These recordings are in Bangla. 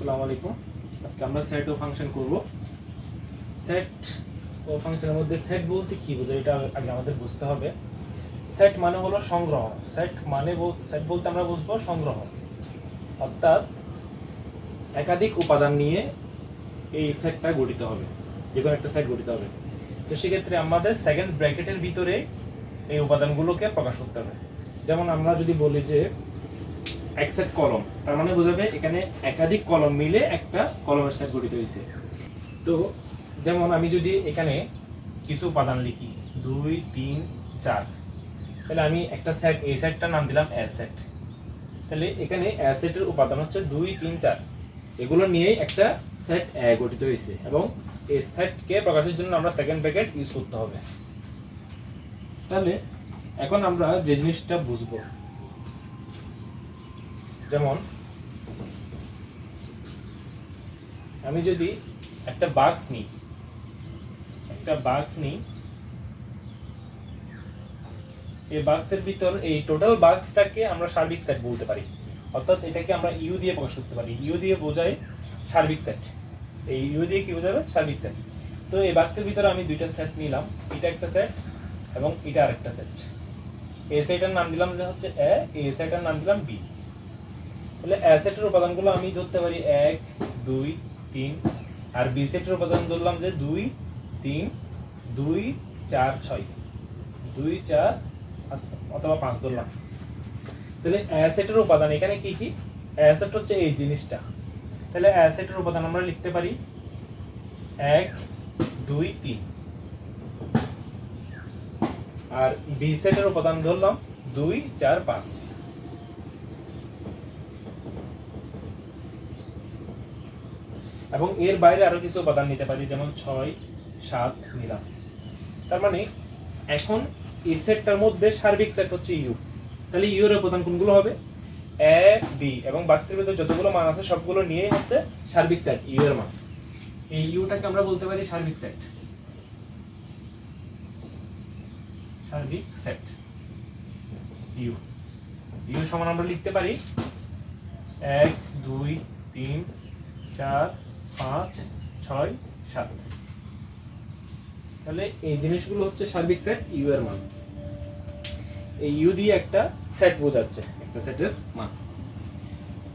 আসসালামু আলাইকুম। আজকে আমরা সেট ও ফাংশন করব। সেট ও ফাংশনের মধ্যে সেট বলতে কি বোঝায় এটা আগে আমাদের বুঝতে হবে। সেট মানে হলো সংগ্রহ। সেট বলতে আমরা বুঝবো সংগ্রহ, অর্থাৎ একাধিক উপাদান নিয়ে এই সেটটা গঠিত হবে, যে কোনো একটা সেট গঠিত হবে। তো সেক্ষেত্রে আমাদের সেকেন্ড ব্র্যাকেটের ভিতরে এই উপাদানগুলোকে প্রকাশ করতে হবে। যেমন আমরা যদি বলি যে এক সেট কলম, তার মানে বোঝাবে এখানে একাধিক কলম মিলে একটা কলমের সেট গঠিত হয়েছে। তো যেমন আমি যদি এখানে কিছু উপাদান লিখি 2 3 4, তাহলে আমি একটা সেট, এই সেটটার নাম দিলাম এ সেট। তাহলে এখানে এ সেটের উপাদান হচ্ছে 2 3 4, এগুলো নিয়েই একটা সেট এ গঠিত হয়েছে এবং এই সেটকে প্রকাশের জন্য আমরা সেকেন্ড ব্র্যাকেট ইউজ করতে হবে। তাহলে এখন আমরা যে জিনিসটা বুঝবো, যেমন আমি যদি একটা বাক্স নিই, এই বাক্সের ভিতর এই টোটাল বাক্সটাকে আমরা সার্বিক সেট বলতে পারি, অর্থাৎ এটাকে আমরা ইউ দিয়ে প্রকাশ করতে পারি। ইউ দিয়ে বোঝায় সার্বিক সেট। এই ইউ দিয়ে কি বোঝাবে? সার্বিক সেট। তো এই বাক্সের ভিতরে আমি দুইটা সেট নিলাম, এটা একটা সেট এবং এটা আরেকটা সেট। এই সেটের নাম দিলাম যে হচ্ছে এ, এই সেটের নাম দিলাম বি। তাহলে এ সেটের উপাদানগুলো আমি ধরতে পারি 1 2 3, আর বি সেটের উপাদান ধরলাম যে 2 3 2 4 6, 2 4 অথবা 5 ধরলাম। তাহলে এ সেটের উপাদান এখানে কি কি? এ সেট হচ্ছে এই জিনিসটা। তাহলে এ সেটের উপাদান আমরা লিখতে পারি 1 2 3, আর বি সেটের উপাদান ধরলাম 2 4 5। এবং এর বাইরে আরো কিছু উপাদান নিতে পারি, যেমন 6 7 নিলাম। তার মানে এখন এই সেটটার মধ্যে সার্বিক সেট হচ্ছে ইউ। তাহলে ইউ এর উপাদান কোনগুলো হবে? এ বি, এবং বাক্সের ভিতরে যতগুলো মান আছে সবগুলো নিয়েই হচ্ছে সার্বিক সেট ইউ এর মান। এই ইউটাকে আমরা বলতে পারি সার্বিক সেট। সার্বিক সেট ইউ। ইউ সমান আমরা লিখতে পারি 1 2 3 4 5 6 7। তাহলে এই জিনিসগুলো হচ্ছে সার্বিক সেট ইউ এর মান। এই ইউ দিয়ে একটা সেট বোঝাচ্ছে, একটা সেটের মান।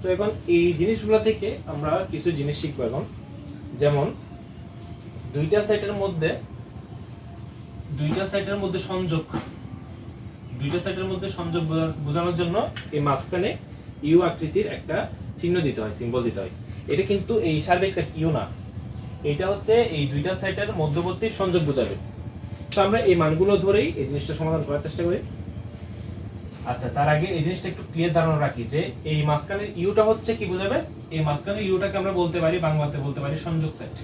তো এখন এই জিনিসগুলো থেকে আমরা কিছু জিনিস শিখবো এখন। যেমন দুইটা সেটের মধ্যে সংযোগ বোঝানোর জন্য এই মাঝখানে ইউ আকৃতির একটা চিহ্ন দিতে হয়, সিম্বল দিতে হয়। এটা কিন্তু এই সার্বিক সেট ইউ না, এটা হচ্ছে এই দুইটা সেটের মধ্যবর্তী সংযোগ বোঝাবে। তো আমরা এই মানগুলো ধরেই এই জিনিসটা সমাধান করার চেষ্টা করি। আচ্ছা, তার আগে এই জিনিসটা একটু ক্লিয়ার ধারণা রাখি যে এই মাঝখানের ইউটা হচ্ছে কি বোঝাবে? এই মাঝখানের ইউটাকে আমরা বলতে পারি, বাংলাতে বলতে পারি সংযোগ সেট।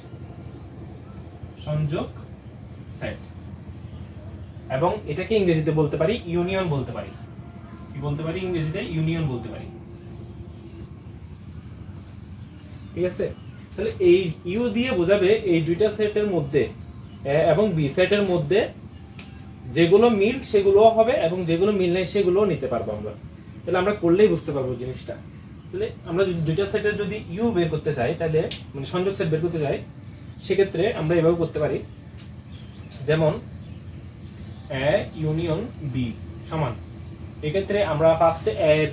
সংযোগ সেট। এবং এটাকে ইংরেজিতে বলতে পারি ইউনিয়ন বলতে পারি। কি বলতে পারি? ইংরেজিতে ইউনিয়ন বলতে পারি। ঠিক আছে? তাহলে এই ইউ দিয়ে বোঝাবে এই দুইটা সেটের মধ্যে, এ এবং বি সেটের মধ্যে যেগুলো মিল সেগুলোও হবে এবং যেগুলো মিল নেই সেগুলোও নিতে পারবো আমরা। তাহলে আমরা করলেই বুঝতে পারবো জিনিসটা। তাহলে আমরা যদি দুইটা সেটের যদি ইউ বের করতে চাই, তাহলে মানে সংযোগ সেট বের করতে চাই, সেক্ষেত্রে আমরা এভাবে করতে পারি। যেমন এ ইউনিয়ন বি সমান, এক্ষেত্রে আমরা ফার্স্টে এর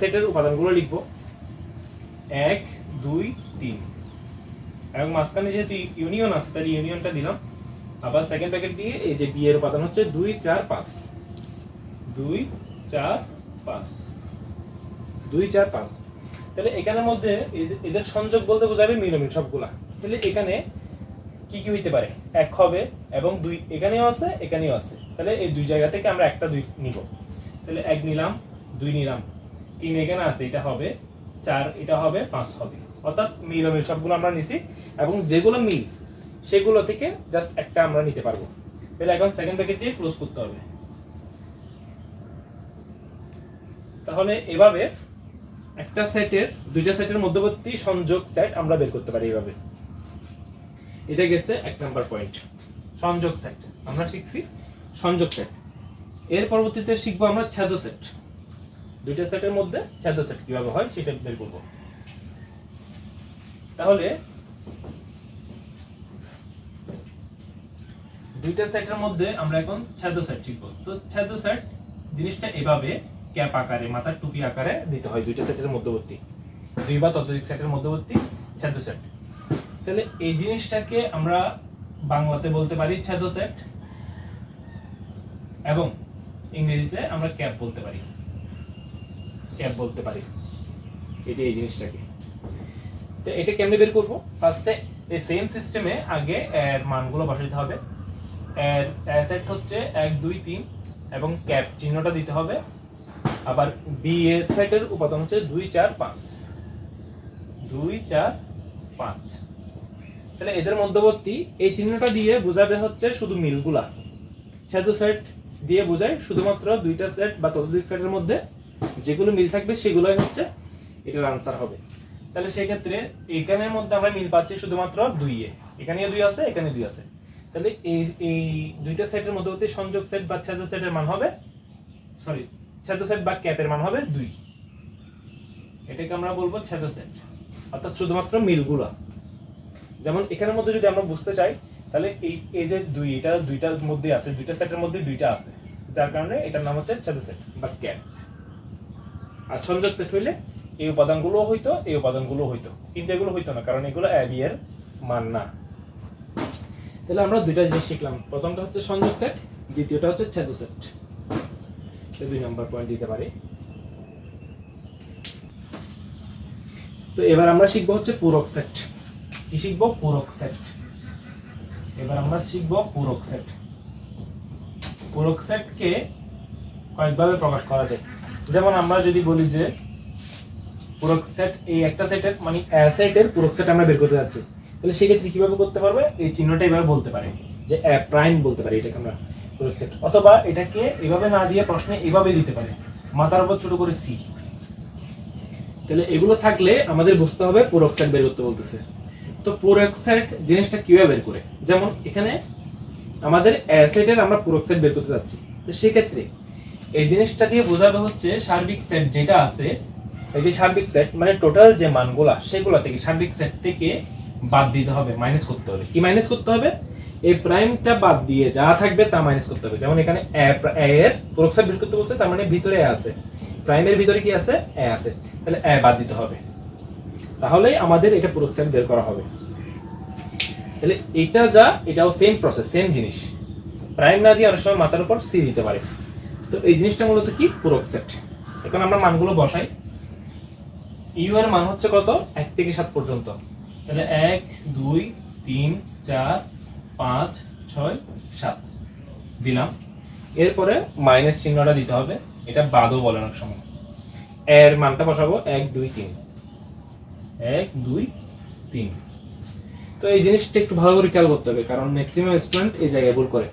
সেটের উপাদানগুলো লিখবো 1 2 3, এবং মাঝখানে যেহেতু ইউনিয়ন আছে তাহলে ইউনিয়নটা দিলাম। আবার সেকেন্ড ব্র্যাকেট দিয়ে এই যে বি এর উপাদান হচ্ছে 2 4 5, 2 4 5, 2 4 5। তাহলে এখানের মধ্যে এদের সংযোগ বলতে বোঝাবে মিলমিল সবগুলা। তাহলে এখানে কি কি হইতে পারে? 1 হবে এবং 2 এখানেও আছে এখানেও আছে। তাহলে এই দুই জায়গা থেকে আমরা একটা 2 নিব। তাহলে 1 নিলাম, 2 নিলাম, 3 এখানে আছে, এটা হবে 4, এটা হবে 5 হবে। অর্থাৎ মিলমিল সবগুলো আমরা নিছি এবং যেগুলো মিল সেগুলো থেকে জাস্ট একটা আমরা নিতে পারবো। তাহলে এখন সেকেন্ড ব্র্যাকেট দিয়ে ক্লোজ করতে হবে। তাহলে এভাবে একটা সেটের দুইটা সেটের মধ্যবর্তী সংযোগ সেট আমরা বের করতে পারি এইভাবে। এটা গেছে 1 নাম্বার পয়েন্ট, সংযোগ সেট। আমরা শিখছি সংযোগ সেট। এর পরবর্তীতে শিখবো আমরা ছেদ সেট। দুইটা সেটের মধ্যে ছেদ সেট কিভাবে হয় সেটা বের করব। তাহলে দুইটা সেটের মধ্যে আমরা এখন ছেদ সেট শিখব। তো ছেদ সেট জিনিসটা এভাবে ক্যাপ আকারে, মাথার টুপি আকারে দিতে হয় দুইটা সেটের মধ্যবর্তী, দুই বা ততোধিক সেটের মধ্যবর্তী ছেদ সেট। তাহলে এই জিনিসটাকে আমরা বাংলাতে বলতে পারি ছেদ সেট, এবং ইংরেজিতে আমরা ক্যাপ বলতে পারি, এই যে এই জিনিসটাকে। তো এটা কেমনে বের করব? ফার্স্টে এই সেম সিস্টেমে আগে এর মানগুলো বসাইতে হবে। এর সেট হচ্ছে 1 2 3 এবং ক্যাপ চিহ্নটা দিতে হবে। আবার বি এর সেটের উপাদান হচ্ছে 2 4 5, 2 4 5। তাহলে এদের মধ্যবর্তী এই চিহ্নটা দিয়ে বোঝাবে হচ্ছে শুধু মিলগুলা। ছেদ সেট দিয়ে বোঝায় শুধুমাত্র দুইটা সেট বা ততোধিক সেটের মধ্যে যেগুলো মিল থাকবে সেগুলোই হচ্ছে এটার আনসার হবে। তাহলে সেই ক্ষেত্রে এখানের মধ্যে আমরা মিল পাচ্ছি শুধুমাত্র 2 এ, এখানেও 2 আছে, এখানে 2 আছে। তাহলে এই দুইটা সেটের মধ্যবর্তী সংযোগ সেট বা ছেদ সেটের মান হবে, ছেদ সেট বা ক্যাপের মান হবে 2। এটাকে আমরা বলবো ছেদ সেট, অর্থাৎ শুধুমাত্র মিলগুলা। যেমন এখানের মধ্যে যদি আমরা বুঝতে চাই, তাহলে এই যে 2, এটা দুইটার মধ্যে আছে, দুইটা সেটের মধ্যে 2টা আছে, যার কারণে এটার নাম হচ্ছে ছেদ সেট বা ক্যাপ। আর সংযোগ সেট হইলে এই উপাদানগুলো হইতো, এই উপাদানগুলো হইতো, কিন্তু এগুলো হইতো না, কারণ এগুলো a b এর মান না। তাহলে আমরা দুইটা জিনিস শিখলাম, প্রথমটা হচ্ছে সংযোগ সেট, দ্বিতীয়টা হচ্ছে ছেদ সেট। 2 নম্বর পয়েন্ট দিতে পারি। তো এবার আমরা শিখবো হচ্ছে পূরক সেট। কি শিখবো? পূরক সেট। এবার আমরা শিখবো পূরক সেট। পূরক সেটকে কয়েকভাবে প্রকাশ করা যায়। যেমন আমরা যদি বলি যে পূরক সেট, এই একটা সেটের মানে a সেটের পূরক সেট আমরা বের করতে যাচ্ছি, তাহলে সেক্ষেত্রে কিভাবে করতে পারবে? এই চিহ্নটা এভাবে বলতে পারি যে a প্রাইম বলতে পারি এটাকে আমরা পূরক সেট, অথবা এটাকে এভাবে না দিয়ে প্রশ্নে এভাবে দিতে পারে, মাথার উপর ছোট করে c। তাহলে এগুলো থাকলে আমাদের বুঝতে হবে পূরক সেট বের করতে বলতেছে। তো পূরক সেট জিনিসটা কিভাবে বের করে? যেমন এখানে আমাদের a সেটের আমরা পূরক সেট বের করতে যাচ্ছি, তো সেই ক্ষেত্রে এই জিনিসটা দিয়ে বোঝাবে হচ্ছে সার্বিক সেট যেটা আছে, এই যে সার্বিক সেট মানে টোটাল যে মানগুলা সেগুলা থেকে সার্বিক সেট থেকে বাদ দিতে হবে, মাইনাস করতে হবে। কি মাইনাস করতে হবে? এই প্রাইমটা বাদ দিয়ে যা থাকবে তা মাইনাস করতে হবে। যেমন এখানে a এর পূরক সেট বের করতে বলছে, তার মানে ভিতরে a আছে, প্রাইমের ভিতরে কি আছে? a আছে, তাহলে a বাদ দিতে হবে, তাহলেই আমাদের এটা পূরক সেট বের করা হবে। তাহলে এটা যা, এটাও সেম প্রসেস, সেম জিনিস। প্রাইম না দিয়ে অনেক সময় মাথার উপর c দিতে পারে। তো এই জিনিসটা মূলত কি? পূরক সেট। এখন আমরা মানগুলো বসাই। ইউ এর মান হচ্ছে কত? 1 থেকে 7 পর্যন্ত। তাহলে 1 2 3 4 5 6 7 দিলাম। এরপরে মাইনাস চিহ্নটা দিতে হবে, এটা বাদও বলে অনেক সময়। এর মানটা বসাবো 1 2 3, 1 2 3। তো এই জিনিসটা একটু ভালো করে খেয়াল করতে হবে, কারণ ম্যাক্সিমাম স্টুডেন্ট এই জায়গায় ভুল করে।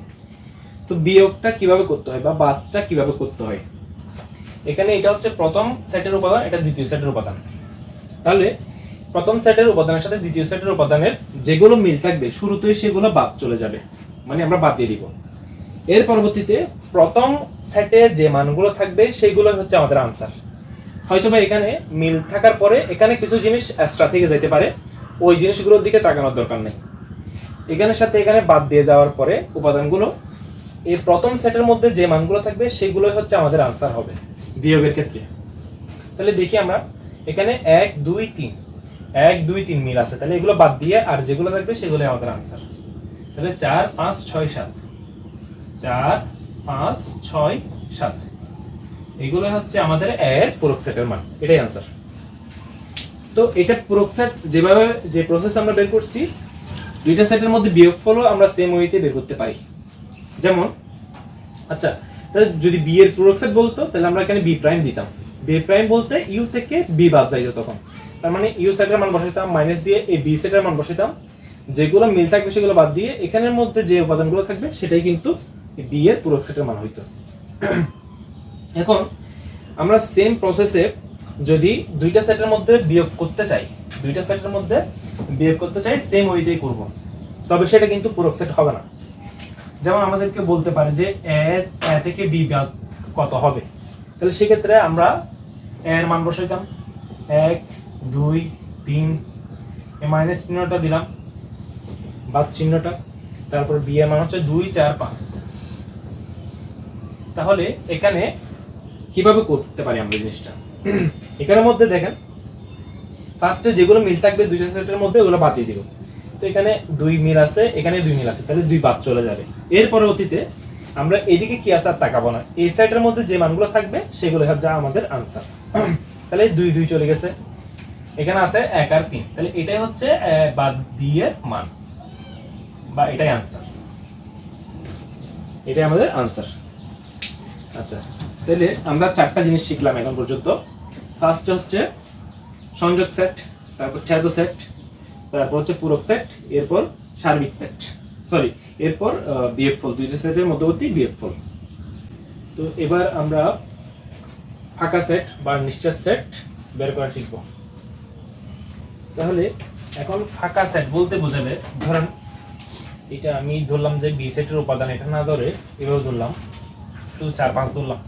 তো বিয়োগটা কিভাবে করতে হয় বা বাদটা কিভাবে করতে হয়? এখানে এটা হচ্ছে প্রথম সেটের উপাদান, এটা দ্বিতীয় সেটের উপাদান। তাহলে প্রথম সেটের উপাদানের সাথে দ্বিতীয় সেটের উপাদানের যেগুলো মিল থাকবে শুরুতেই সেগুলো বাদ চলে যাবে, মানে আমরা বাদ দিয়ে দিব। এর পরবর্তীতে প্রথম সেটে যে মানগুলো থাকবে সেইগুলো হচ্ছে আমাদের আনসার। হয়তোবা এখানে মিল থাকার পরে এখানে কিছু জিনিস এক্সট্রা থেকে যেতে পারে, ওই জিনিসগুলোর দিকে তাকানোর দরকার নেই। এখানের সাথে এখানে বাদ দিয়ে দেওয়ার পরে উপাদানগুলো, এই প্রথম সেটের মধ্যে যে মানগুলো থাকবে সেগুলোই হচ্ছে আমাদের আনসার হবে বিয়োগের ক্ষেত্রে। তাহলে দেখি আমরা এখানে 1 2 3, 1 2 3 মিল আছে, তাহলে এগুলো বাদ দিয়ে আর যেগুলো থাকবে সেগুলোই আমাদের আনসার। তাহলে 4 5 6 7, 4 5 6 7, এগুলো হচ্ছে আমাদের এর পূরক সেটের মান, এটাই আনসার। তো এটা পূরক সেট যেভাবে যে প্রসেস আমরা বের করছি, দুইটা সেটের মধ্যে বিয়োগফলও আমরা সেম ওয়েতে বের করতে পারি। যেমন আচ্ছা, তাহলে যদি বি এর পূরক সেট বলতো, তাহলে আমরা এখানে বি প্রাইম দিতাম। বি প্রাইম বলতে ইউ থেকে বি বাদ যাইতো তখন, তার মানে ইউ সেটের মান বসাইতাম, মাইনাস দিয়ে এই বি সেটের মান বসাইতাম, যেগুলো মিল থাকবে সেগুলো বাদ দিয়ে এখানের মধ্যে যে উপাদানগুলো থাকবে সেটাই কিন্তু বি এর পূরক সেটের মান হইতো। এখন আমরা সেম প্রসেসে যদি দুইটা সেটের মধ্যে বিয়োগ করতে চাই, সেম ওইটাই করব, তবে সেটা কিন্তু পূরক সেট হবে না। যেমন আমাদেরকে বলতে পারে যে a থেকে b বাদ কত হবে, তাহলে সেক্ষেত্রে আমরা a এর মান বসাইতাম 1 2 3 এই মাইনাস চিহ্নটা দিলাম, বাদ চিহ্নটা, তারপর বি এর মান হচ্ছে 2 4 5। তাহলে এখানে কিভাবে করতে পারি আমরা জিনিসটা? এখানের মধ্যে দেখেন ফার্স্টে যেগুলো মিল থাকবে দুইটা সেটের মধ্যে ওগুলো বাদ দিয়ে দিব। তো এখানে 2 মিল আছে, এখানে 2 মিল আছে, তাহলে 2 বাদ চলে যাবে। এর পরবর্তীতে আমরা এদিকে কি আছে আর তাকাবো না, এই সেটের মধ্যে যে মানগুলো থাকবে সেগুলো হচ্ছে আমাদের আনসার। তাহলে 2 2 চলে গেছে, এখানে আছে 1 আর 3, তাহলে এটাই হচ্ছে বাদ দিয়ে মান বা এটাই আনসার, এটাই আমাদের আনসার। আচ্ছা, তাহলে আমরা 4টা জিনিস শিখলাম এখন পর্যন্ত। ফার্স্ট হচ্ছে সংযোগ সেট, তারপর ছেদ সেট, তারপর হচ্ছে পূরক সেট, এরপর সার্বিক সেট, এরপর বিয়োগফল, দুইটা সেটের মধ্যবর্তী বিয়োগফল। তো এবার আমরা ফাঁকা সেট বা নিশ্চয় সেট বের করা শিখব। তাহলে এখন ফাঁকা সেট বলতে বোঝাবে, ধরেন এটা আমি ধরলাম যে বি সেটের উপাদান, এটা না ধরে এভাবে ধরলাম, শুধু 4 5 ধরলাম।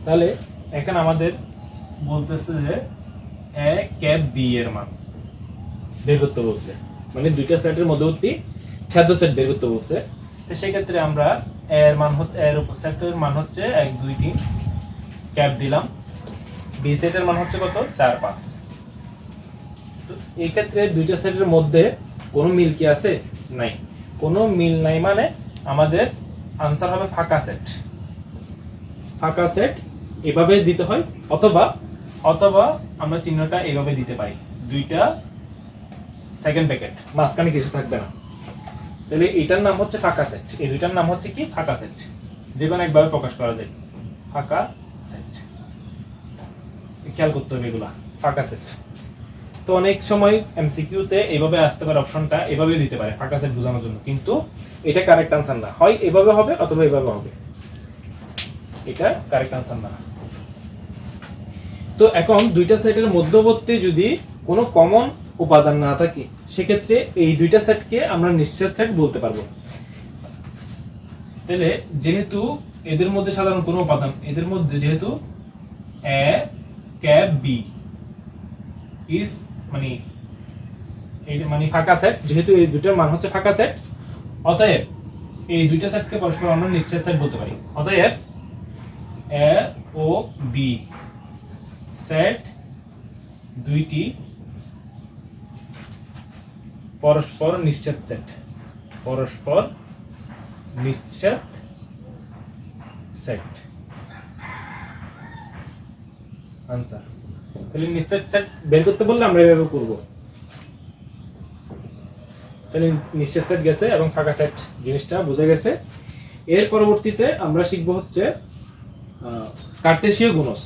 তাহলে এখন আমাদের বলতেছে যে এ ক্যাপ বি এর মান বের করতে বলছে, মানে দুইটা সেটের মধ্যবর্তী ছেদ সেট বের করতে বলছে। তো সেই ক্ষেত্রে আমরা এর মান হচ্ছে, এর সেটের মান হচ্ছে 1 2 3 ক্যাপ দিলাম, বি সেটের মান হচ্ছে কত 4 5। তো এই ক্ষেত্রে দুইটা সেটের মধ্যে কোনো মিল কি আছে? নাই, কোনো মিল নাই, মানে আমাদের আনসার হবে ফাঁকা সেট। ফাঁকা সেট এভাবে দিতে হয়, অথবা আমরা চিহ্নটা এভাবে দিতে পারি, দুইটা সেকেন্ড ব্র্যাকেট, মাঝখানে কিছু থাকবে না। তাহলে এটার নাম হচ্ছে ফাঁকা সেট, এই দুইটার নাম হচ্ছে কি? ফাঁকা সেট। যে কোনো একভাবে প্রকাশ করা যায়, ফাঁকা সেট। খেয়াল করতে হবে এগুলা, ফাঁকা সেট। তো অনেক সময় এমসিকিউতে এইভাবে আসতে পারে, অপশনটা এভাবেও দিতে পারে ফাঁকা সেট বোঝানোর জন্য, কিন্তু এটা কারেক্ট আনসার না, হয় এভাবে হবে অথবা এভাবে হবে, এটা কারেক্ট আনসার না। তো এখন দুইটা সেটের মধ্যবর্তী যদি কোনো কমন উপাদান না থাকে, সেক্ষেত্রে এই দুইটা সেটকে আমরা নিশ্চিত সেট বলতে পারবো। তাহলে যেহেতু এদের মধ্যে সাধারণ কোনো উপাদান, এদের মধ্যে যেহেতু এ ক্যাপ বি ইজ মানে ফাঁকা সেট, যেহেতু এই দুইটার মান হচ্ছে ফাঁকা সেট, অতএব এই দুইটা সেটকে পরস্পর আমরা নিশ্চিত সেট বলতে পারি। অতএব এ ও বি সেট দুইটি পরস্পর নিশ্চিত সেট, পরস্পর নিশ্চিত সেট আনসার। তাহলে নিশ্চিত সেট বের করতে বললে আমরা এভাবে করব। তাহলে নিশ্চিত সেট গেছে এবং ফাঁকা সেট জিনিসটা বোঝা গেছে। এর পরবর্তীতে আমরা শিখব হচ্ছে কার্তেশীয় গুণজ,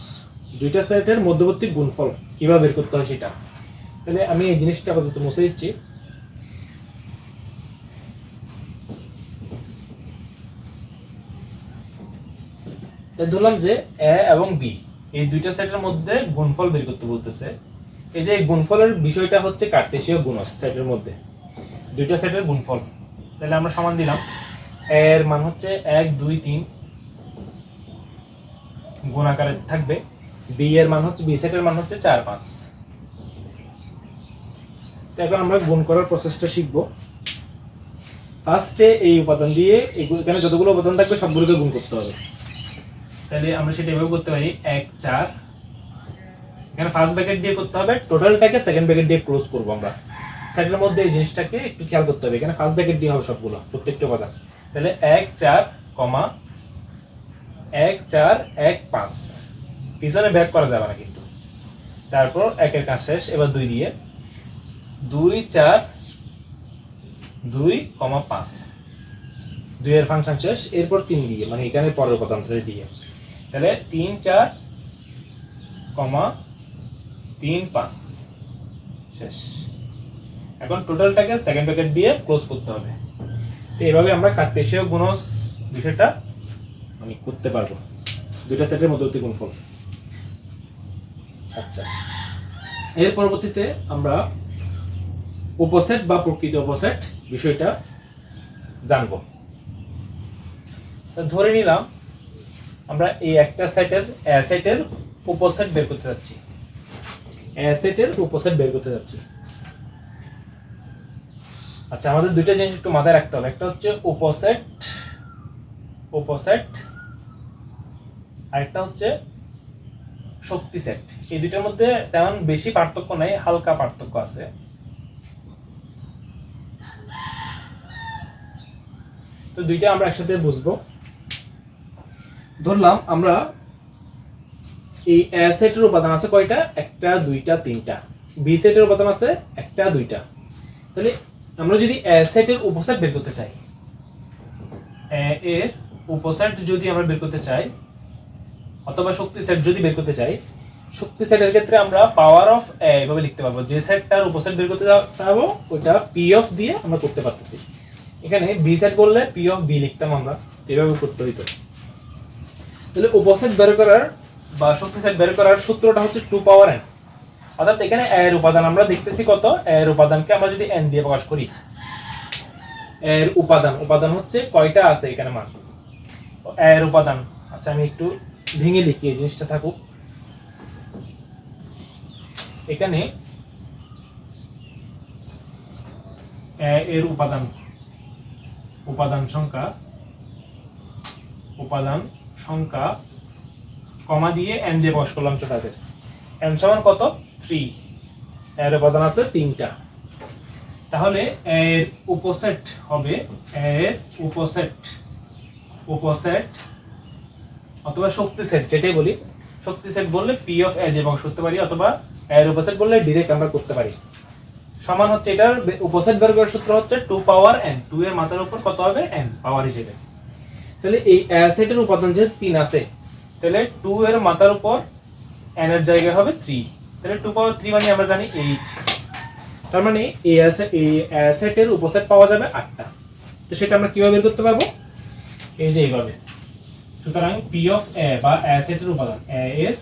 দুইটা সেটের মধ্যবর্তী গুণফল কিভাবে বের করতে হয় সেটা। তাহলে আমি এই জিনিসটা আপাতত মুছে দিচ্ছি। ধরলাম যে এ এবং বি এই দুইটা সেটের মধ্যে গুণফল বের করতে বলতেছে। এই যে গুণফলের বিষয়টা হচ্ছে কার্তেশীয় গুণজ, সেটের মধ্যে দুইটা সেটের গুণফল। তাহলে আমরা সমান দিলাম, এর মান হচ্ছে 1 2 3 গুণ আকারে থাকবে, বি এর মান হচ্ছে, বি সেটের মান হচ্ছে 4 5। তো এখন আমরা গুণ করার প্রসেসটা শিখব। ফার্স্টে এই উপাদান দিয়ে এখানে যতগুলো উপাদান থাকবে সবগুলোকে গুণ করতে হবে। তাহলে আমরা সেটা এভাবে করতে পারি, 1 4, এখানে ফার্স্ট ব্র্যাকেট দিয়ে করতে হবে, টোটালটাকে সেকেন্ড ব্র্যাকেট দিয়ে ক্লোজ করব আমরা। সেটের মধ্যে এই জিনিসটাকে একটু খেয়াল করতে হবে, এখানে ফার্স্ট ব্র্যাকেট দিয়ে হবে সবগুলো, প্রত্যেকটা উপাদান। তাহলে 1 4, 1 4 1 5, পিছনে ব্যাক করা যাবে না কিন্তু। তারপর 1 এর কাজ শেষ, এবার 2 দিয়ে 2 4 2, 5, 2 এর ফাংশন শেষ, এরপর 3 দিয়ে, মানে এখানে পরের উপাদান দিয়ে, তাহলে 3 4, 3 5 শেষ। এখন টোটালটাকে সেকেন্ড ব্র্যাকেট দিয়ে ক্লোজ করতে হবে। তো এইভাবে আমরা কার্তেশীয় গুণজ বিষয়টা করতে পারবো, দুইটা সেটের মধ্যবর্তী গুণফল। আচ্ছা, এর পরবর্তীতে আমরা উপসেট বা প্রকৃত উপসেট বিষয়টা জানবো। ধরে নিলাম আমরা এই একটা সেটের উপসেট বের করতে যাচ্ছি। সেটের উপসেট বের করতে যাচ্ছি। আচ্ছা, আমাদের দুইটা জিনিস একটু মাথায় রাখতে হবে, একটা হচ্ছে উপসেট আর একটা হচ্ছে শক্তি সেট। এই দুইটার মধ্যে তেমন বেশি পার্থক্য নাই, হালকা পার্থক্য আছে। তো দুইটা আমরা একসাথে বুঝবো। ধরলাম আমরা এই এ সেটের উপাদান আছে কয়টা, একটা দুইটা তিনটা, বি সেটের উপাদান আছে একটা দুইটা। তাহলে আমরা যদি এ সেটের উপসেট বের করতে চাই, এর উপসেট যদি আমরা বের করতে চাই অথবা শক্তি সেট যদি বের করতে চাই, শক্তি সেটের ক্ষেত্রে আমরা পাওয়ার অফ এ এভাবে লিখতে পারবো। যে সেটটার উপসেট বের করতে চাবো ওটা পি অফ দিয়ে আমরা করতে পারতেছি। এখানে বি সেট বললে পি অফ বি লিখতাম আমরা, এভাবে করতে হইতো। তাহলে উপসেট বের করার বা শক্তি সেট বের করার সূত্রটা হচ্ছে 2 পাওয়ার n। অর্থাৎ এখানে এর উপাদান আমরা দেখতেছি কত, এর উপাদানকে আমরা যদি n দিয়ে প্রকাশ করি, এর উপাদান হচ্ছে কয়টা আছে এখানে মান, এর উপাদান। আচ্ছা, আমি একটু ভেঙে লিখি, এই জিনিসটা থাকুক। এখানে এর উপাদান সংখ্যা কমা দিয়ে n দিয়ে প্রকাশ করলাম ছোটদের। n সমান কত, 3। এর উপাদান আছে 3টা। তাহলে এর উপসেট হবে, এর উপসেট অথবা শক্তি সেট যেটাই বলি, শক্তি সেট বললে পি অফ এ দিয়ে প্রকাশ করতে পারি, অথবা এর উপসেট বললে ডাইরেক্ট আমরা করতে পারি। সমান হচ্ছে এটার উপসেট বের করার সূত্র হচ্ছে 2 পাওয়ার n। 2 এর মাথার উপর কত হবে, n পাওয়ার হিসেবে। তাহলে এই এ সেটের উপাদান যেহেতু 3 আছে, তাহলে 2 এর মাথার উপর n এর জায়গায় হবে 3। তাহলে 2 পাওয়ার 3 মানে আমরা জানি 8। তার মানে এই সেটের উপসেট পাওয়া যাবে 8টা। তো সেটা আমরা কিভাবে বের করতে পারবো, এই যে এইভাবে। সুতরাং পি অফ এ বা এ সেটের উপাদান, এর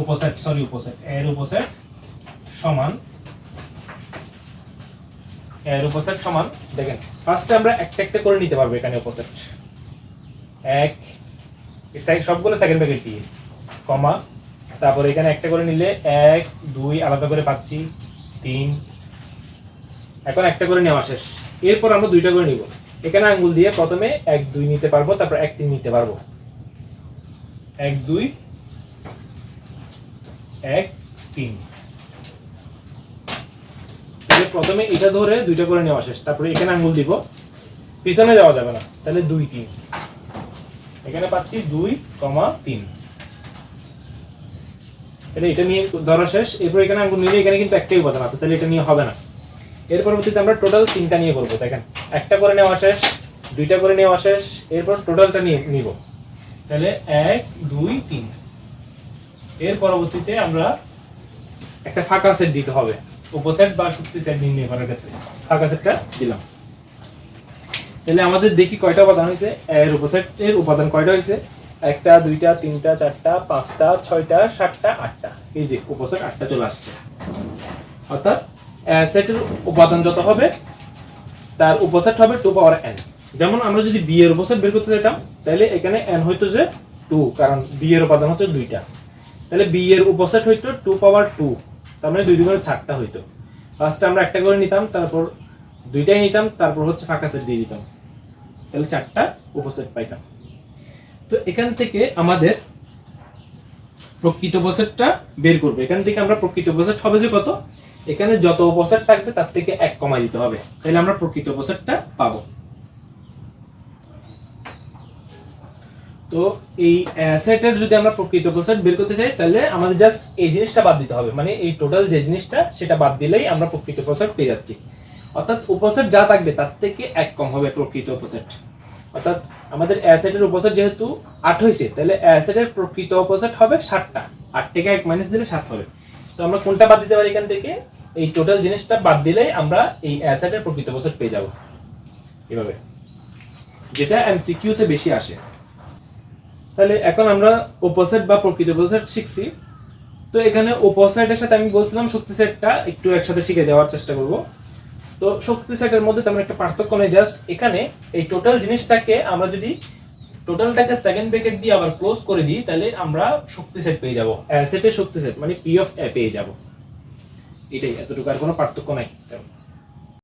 উপসেট সমান, এর উপসেট সমান, দেখেন ফার্স্টে আমরা একটা একটা করে নিতে পারবো। এখানে উপসেট এক, সবগুলো সেকেন্ড ব্র্যাকেট দিয়ে কমা, তারপর এখানে একটা করে নিলে 1 2 আলাদা করে পাচ্ছি 3। এখন একটা করে নেওয়া শেষ, এরপর আমরা দুইটা করে নিব। এখানে আঙ্গুল দিয়ে প্রথমে 1 2 নিতে পারবো, তারপর 1 3 নিতে পারবো। 1 2 1 3। তাহলে প্রথমে এটা ধরে দুইটা করে নেওয়া শেষ, তারপরে এখানে আঙ্গুল দিব, পিছনে যাওয়া যাবে না। তাহলে 2 3, এখানে পাচ্ছি 2, 3। তাহলে এটা নিয়ে ধরা শেষ। এরপর এখানে আঙ্গুল নিলে এখানে কিন্তু একটাই উপাদান আছে, তাহলে এটা নিয়ে হবে না। এর পরবর্তীতে আমরা টোটাল 3টা নিয়ে করব। দেখেন একটা করে নেওয়া শেষ, দুইটা করে নেওয়া শেষ, এরপর টোটালটা নিয়ে নিব। তাহলে 1 2 3। এর পরবর্তীতে আমরা একটা ফাঁকা সেট দিতে হবে, উপসেট বা শক্তি সেট নির্ণয় করার ক্ষেত্রে ফাঁকা সেটটা দিলাম। তাহলে আমাদের দেখি কয়টা উপাদান হয়েছে, এর উপসেটের উপাদান কয়টা হয়েছে, 1টা 2টা 3টা 4টা 5টা 6টা 7টা 8টা। এই যে উপসেট 8টা চলে আসছে। অর্থাৎ সেটের উপাদান যত হবে তার উপসেট হবে 2 পাওয়ার n। যেমন আমরা যদি বি এর উপসেট বের করতে যেতাম, তাহলে এখানে n হইতো যে 2, কারণ বি এর উপাদান হচ্ছে 2টা। তাহলে বি এর উপসেট হইতো 2 পাওয়ার 2, তার মানে 2 2 4টা হইতো। ফার্স্টে আমরা একটা করে নিতাম, তারপর দুইটাই নিতাম, তারপর হচ্ছে ফাঁকা সেট দিয়ে দিতাম, তাহলে 4টা উপসেট পাইতাম। তো এখান থেকে আমাদের প্রকৃত উপসেটটা বের করবে। এখান থেকে আমরা প্রকৃত উপসেট হবে যে কত, এখানে যত উপসেট থাকবে তার থেকে 1 কমাই দিতে হবে, তাহলে আমরা প্রকৃত উপসেটটা পাবো। তো এই সেটের যদি আমরা প্রকৃত উপসেট বের করতে চাই, তাহলে আমাদের জাস্ট এই জিনিসটা বাদ দিতে হবে, মানে এই টোটাল যে জিনিসটা সেটা বাদ দিলেই আমরা প্রকৃত উপসেট পেয়ে যাচ্ছি। অর্থাৎ উপসেট যা থাকবে তার থেকে 1 কম হবে প্রকৃত উপসেট। অর্থাৎ আমাদের সেটের উপসেট যেহেতু 8 হয়েছে, তাহলে সেটের প্রকৃত উপসেট হবে 7টা। 8 থেকে 1 মাইনাস দিলে 7 হবে। তো আমরা কোনটা বাদ দিতে পারি, এখান থেকে এই টোটাল জিনিসটা বাদ দিলেই আমরা এই সেটের প্রকৃত উপসেট পেয়ে যাব, এভাবে, যেটা এমসিকিউ তে বেশি আসে। তাহলে এখন আমরা উপসেট বা প্রকৃত উপসেট শিখছি। তো এখানে উপসেটের সাথে আমি বলছিলাম শক্তি সেটটা একটু একসাথে শিখে দেওয়ার চেষ্টা করব। তো শক্তি সেটের মধ্যে তেমন একটা পার্থক্য নেই, জাস্ট এখানে এই টোটাল জিনিসটাকে আমরা যদি টোটালটাকে সেকেন্ড ব্র্যাকেট দিয়ে আবার ক্লোজ করে দিই, তাহলে আমরা শক্তি সেট পেয়ে যাব, সেটের শক্তি সেট মানে পি অফ এ পেয়ে যাব। এটাই, এতটুকু আর কোনো পার্থক্য নাই।